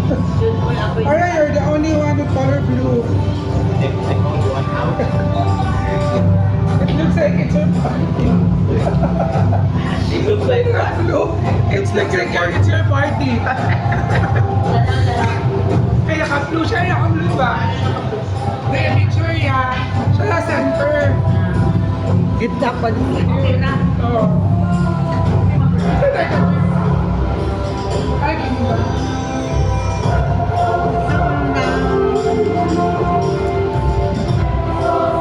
Alright, you're the only one with color blue. It looks like it's your party. It looks like that. Blue. It looks like it's your party. Kaya naka-blue siya, naka-blue ba? Kaya picture yan. Siya na center. Gitna pa din. Oo. Ay, ganda.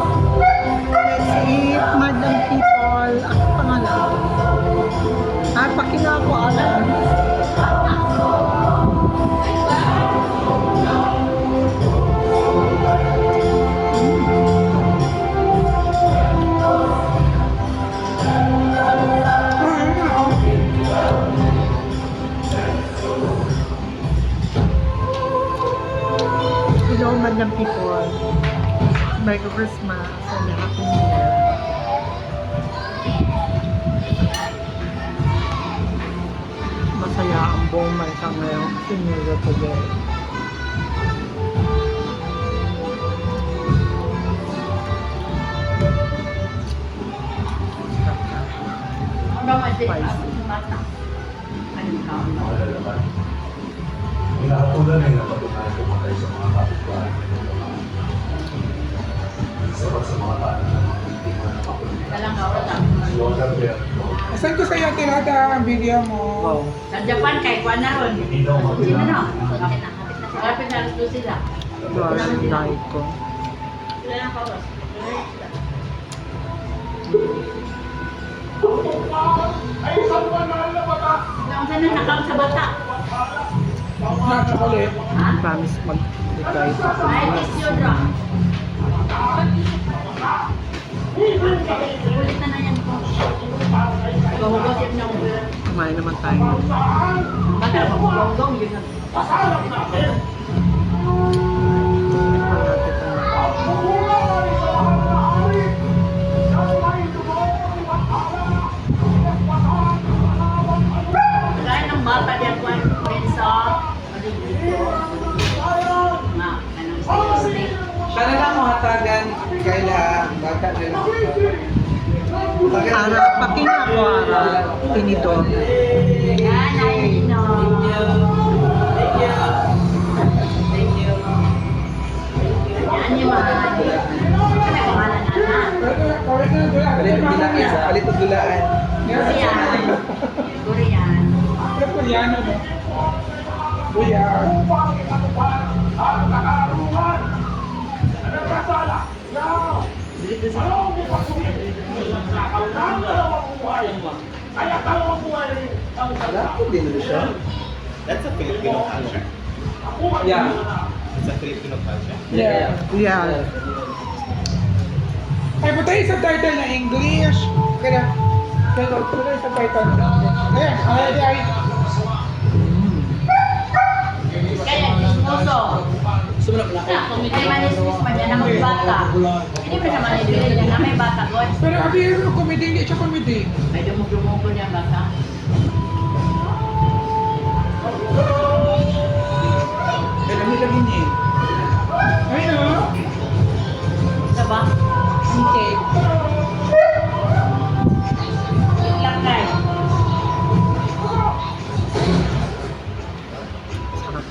Let's eat, madam people. Ang pangalan. Pakina ko alam. Hello, madam people. Merry Christmas and Happy New Year. Masaya ang buong bansa ngayon kasi New Year today. Hinahatulan ay napatunayan pumatay sa mga kapitbahay ng mga sarap sa mga tanan ng mga biktima ng kapulitan. Si Walter Berto, Saan ko sa'yo tirada ang video mo? Wow. Sa Japan, kay Juan na ron. hindi daw Sino magkailangan. no? Malapit na rin sila. Grabe ang dahil ko. Sila na pa, boss. Ang sana nakang sa bata. Na chocolate. Ha? Promise mag-reply sa Ay, kiss yun, Ro. Ulit na yan po. Gawagosip na mo. Kumain naman tayo. Bata, magugong yun. Kaya ng bata diyan ko ang pensa. Nga, anong steak. Siya na lang mahatagan kaila bata din. Ara, pakina ko ara. Tinidor. Yan, ayun no. Yan yung mga ano yung pangalan na na. Kalitog dulaan. Korean. Korean. Ano po yan? Buyan. Wala po din siya. That's a Filipino culture. Yeah. It's a Filipino culture. Yeah. Yeah. Ay, patay sa title na English. Kaya, patay sa title na English. Ayan, ay. Kaya dismoso. Ay manismis man yan ang bata. Hindi pa naman ibigay niya na may bata ko. Pero abi yung comedy, hindi siya comedy. May dumog-dumog ko niya bata. Kaya lagi niya. Ay, no? Isa ba? Okay. Lakay. Sarap.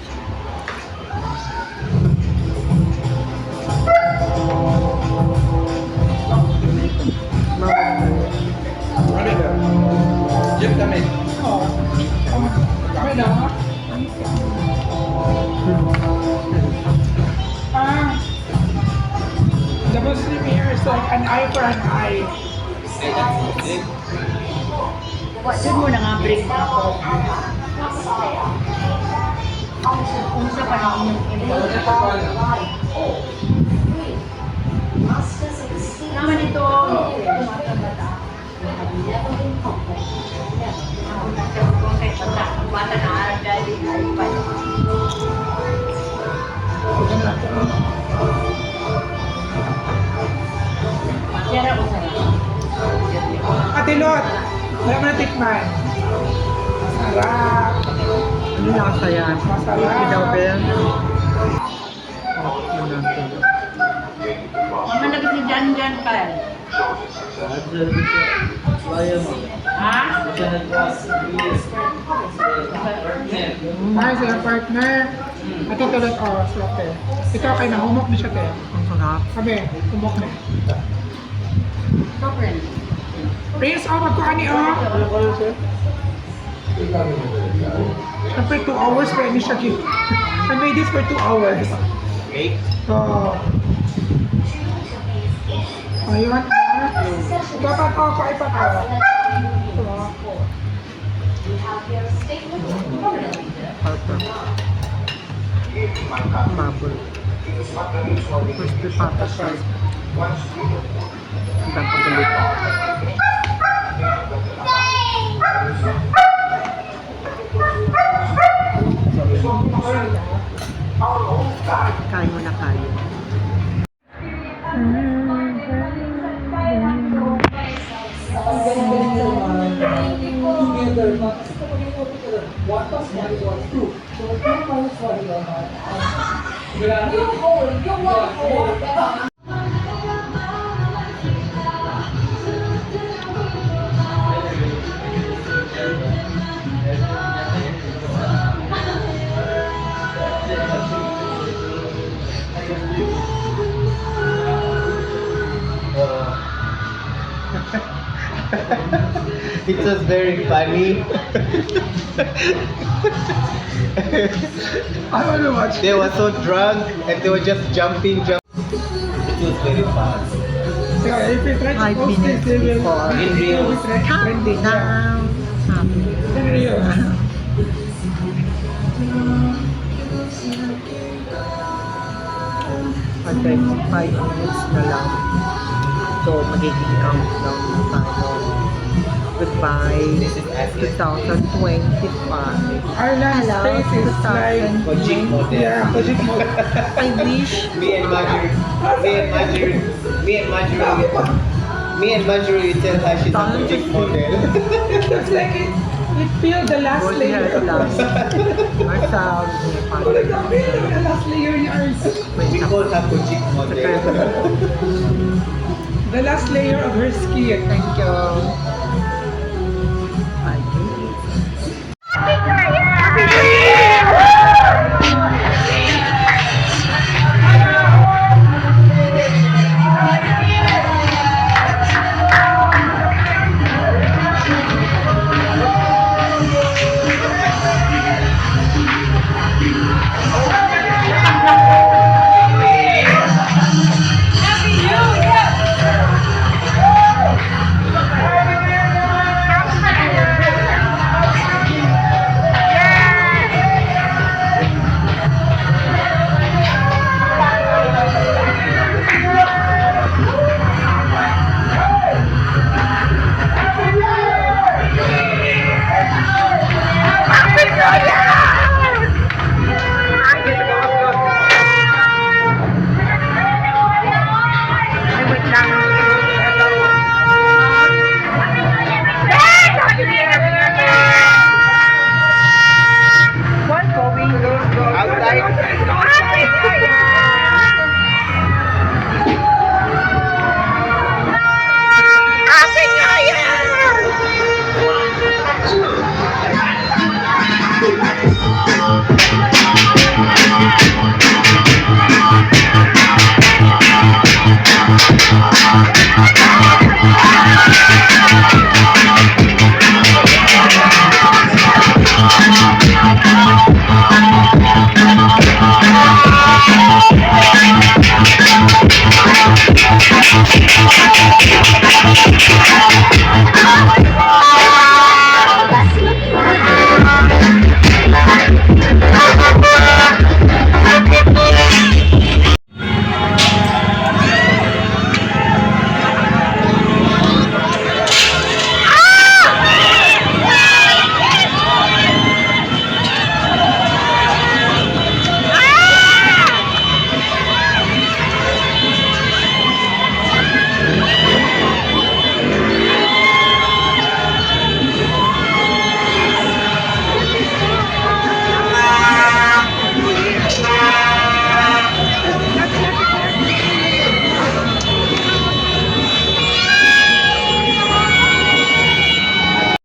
Ano daw? Jeff kami. Oo. Kami daw, ha? The Muslim here is like an eye for an eye. Hey, that's it. Doon mo na nga break na ako. Kung sa panahon yung Balot. Wala mo na tikman. Masarap. Ano lasa yan? Masarap. Kinabel. Oh, yun natin. Mama lagi si Jan Kyle. Ha? Ay, sila partner. Ito tulad, oh, sarap te. Ito kay na, humok na siya te. Ang sarap. Sabi, humok na. Ito, friend. Prince, oh, magkuhan ni, oh. Siyempre, 2 hours pa ini siya. I made this for 2 hours. Baked? So, ayun. Dapat ako ipatawa. Purple. Bubble. Crispy patas. Ang pagkalit. Kain mo na kain. It was very funny. I want to watch. They were so drunk and they were just jumping. It was very fun. Yeah, if you try to 5 post minutes this, they will before. In real. trending. Yeah. Down. Happy. In real. Pagka 5 minutes na lang. So, magiging countdown na tayo. Goodbye. This is as if 2025. Our last Hello, space is like, Kojik model. yeah, Kojik model. I wish Me and Marjorie, we tell her she's a Kojik model. It looks like it peeled the last all the hair layer. last. Ourselves. Oh my God, peeled the last layer ni ours. We call her Kojik model. The last layer of her skin. Thank you. Outside.